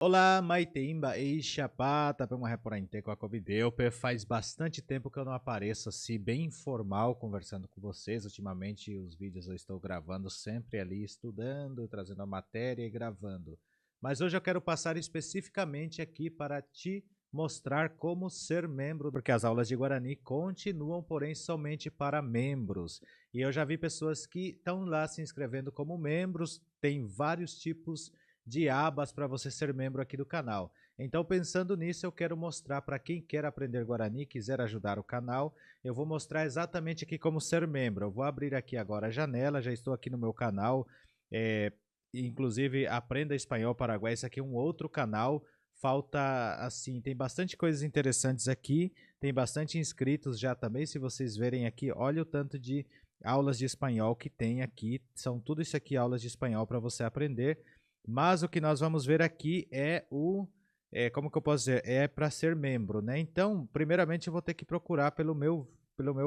Olá, Maitemba e Chapata, para uma reporente com a Covideuper. Faz bastante tempo que eu não apareço assim, bem informal, conversando com vocês. Ultimamente, os vídeos eu estou gravando sempre ali, estudando, trazendo a matéria e gravando. Mas hoje eu quero passar especificamente aqui para te mostrar como ser membro, porque as aulas de Guarani continuam, porém, somente para membros. E eu já vi pessoas que estão lá se inscrevendo como membros, tem vários tipos de abas para você ser membro aqui do canal. Então, pensando nisso, eu quero mostrar para quem quer aprender Guarani, quiser ajudar o canal, eu vou mostrar exatamente aqui como ser membro. Eu vou abrir aqui agora a janela, já estou aqui no meu canal, inclusive Aprenda Espanhol Paraguai, esse aqui é um outro canal, falta assim, tem bastante coisas interessantes aqui, tem bastante inscritos já também, se vocês verem aqui, olha o tanto de aulas de espanhol que tem aqui, são tudo isso aqui aulas de espanhol para você aprender. Mas o que nós vamos ver aqui é como que eu posso dizer? É para ser membro, né? Então, primeiramente eu vou ter que procurar pelo meu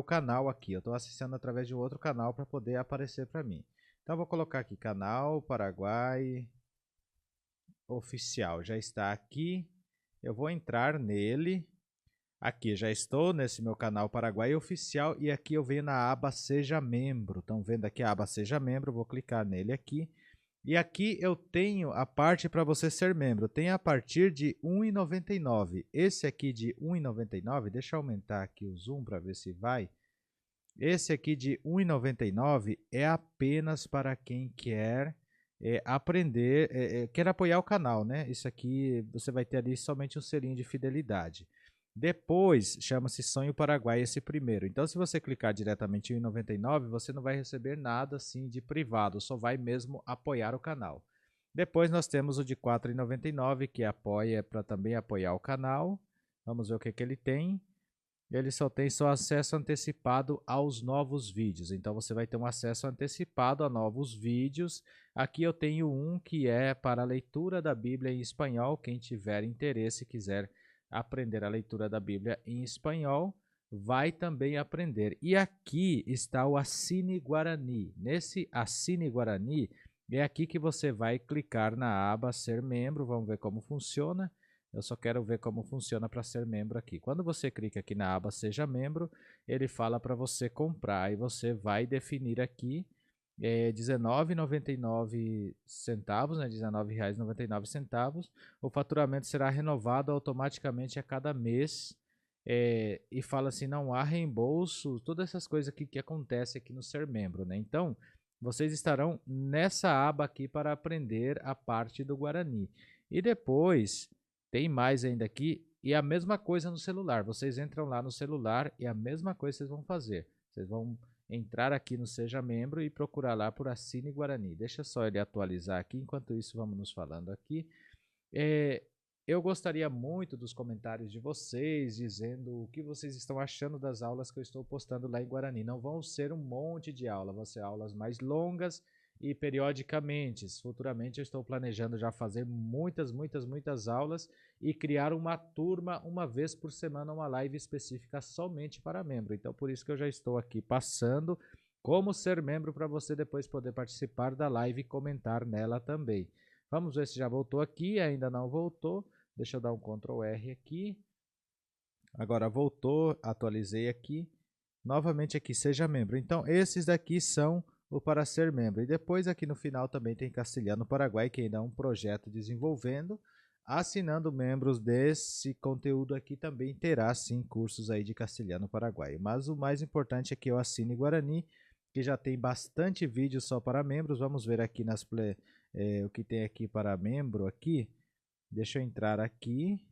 canal aqui. Eu estou acessando através de um outro canal para poder aparecer para mim. Então, eu vou colocar aqui canal Paraguai Oficial. Já está aqui. Eu vou entrar nele. Aqui, já estou nesse meu canal Paraguai Oficial e aqui eu venho na aba Seja Membro. Estão vendo aqui a aba Seja Membro? Vou clicar nele aqui. E aqui eu tenho a parte para você ser membro. Tem a partir de R$ 1,99. Esse aqui de R$ 1,99, deixa eu aumentar aqui o zoom para ver se vai. Esse aqui de R$ 1,99 é apenas para quem quer aprender, quer apoiar o canal, né? Isso aqui você vai ter ali somente um selinho de fidelidade. Depois, chama-se Sonho Paraguai esse primeiro. Então, se você clicar diretamente em 99, você não vai receber nada assim de privado, só vai mesmo apoiar o canal. Depois nós temos o de R$ 4,99, que apoia para também apoiar o canal. Vamos ver o que, que ele tem. Ele só tem acesso antecipado aos novos vídeos. Então você vai ter um acesso antecipado a novos vídeos. Aqui eu tenho um que é para a leitura da Bíblia em espanhol. Quem tiver interesse e quiser aprender a leitura da Bíblia em espanhol, vai também aprender. E aqui está o Assine Guarani. Nesse Assine Guarani, é aqui que você vai clicar na aba Ser Membro. Vamos ver como funciona. Eu só quero ver como funciona para ser membro aqui. Quando você clica aqui na aba Seja Membro, ele fala para você comprar e você vai definir aqui R$19,99, né, R$19,99. O faturamento será renovado automaticamente a cada mês. E fala assim, não há reembolso, todas essas coisas aqui que acontecem aqui no Ser Membro, né? Então, vocês estarão nessa aba aqui para aprender a parte do Guarani. E depois, tem mais ainda aqui, e a mesma coisa no celular. Vocês entram lá no celular e a mesma coisa vocês vão fazer. Vocês vão entrar aqui no Seja Membro e procurar lá por Assine Guarani. Deixa só ele atualizar aqui, enquanto isso vamos nos falando aqui. É, eu gostaria muito dos comentários de vocês, dizendo o que vocês estão achando das aulas que eu estou postando lá em Guarani. Não vão ser um monte de aula, vão ser aulas mais longas e periodicamente. Futuramente eu estou planejando já fazer muitas aulas e criar uma turma uma vez por semana, uma live específica somente para membro. Então por isso que eu já estou aqui passando como ser membro para você depois poder participar da live e comentar nela também. Vamos ver se já voltou aqui, ainda não voltou. Deixa eu dar um Ctrl R aqui. Agora voltou, atualizei aqui. Novamente aqui, seja membro. Então, esses daqui são o para ser membro. E depois aqui no final também tem Castelhano Paraguai, que ainda é um projeto desenvolvendo. Assinando membros desse conteúdo aqui também terá sim cursos aí de Castelhano Paraguai. Mas o mais importante é que eu assine Guarani, que já tem bastante vídeo só para membros. Vamos ver aqui o que tem aqui para membro aqui. Deixa eu entrar aqui.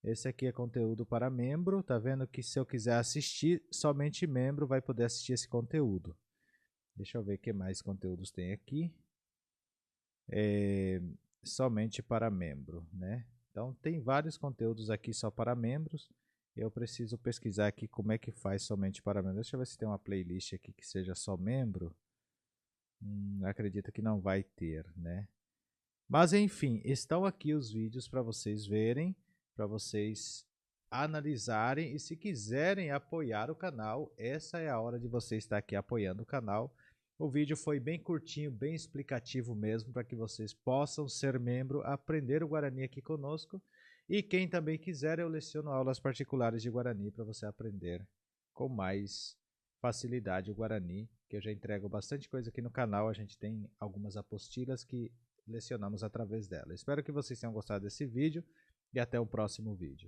Esse aqui é conteúdo para membro. Tá vendo que se eu quiser assistir, somente membro vai poder assistir esse conteúdo. Deixa eu ver o que mais conteúdos tem aqui. Somente para membro, né? Então tem vários conteúdos aqui só para membros. Eu preciso pesquisar aqui como é que faz somente para membros. Deixa eu ver se tem uma playlist aqui que seja só membro. Acredito que não vai ter, né? Mas enfim, estão aqui os vídeos para vocês verem, para vocês analisarem e se quiserem apoiar o canal, essa é a hora de você estar aqui apoiando o canal. O vídeo foi bem curtinho, bem explicativo mesmo, para que vocês possam ser membro, aprender o Guarani aqui conosco. E quem também quiser, eu leciono aulas particulares de Guarani para você aprender com mais facilidade o Guarani, que eu já entrego bastante coisa aqui no canal. A gente tem algumas apostilas que lecionamos através dela. Espero que vocês tenham gostado desse vídeo e até o próximo vídeo.